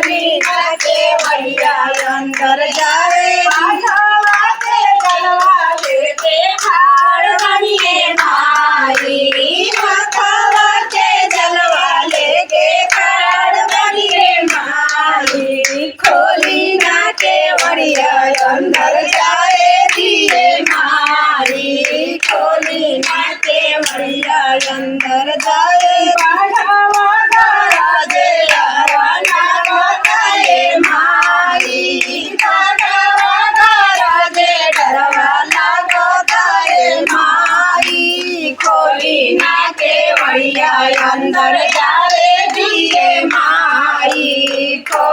खोली ना केवड़िया अंदर जाए बाघावाते जलवा लेके खाड़ बनिए माई बाघावाते जलवा लेके खाड़ बनिए माई खोली ना केवड़िया अंदर जाए दिए माई खोली ना केवड़िया अंदर जाए बाघावा राजे आवाना बताए माई बाघावा राजे डरवाना बताए माई खोली ना केवड़िया अंदर जाए दिए माई खोली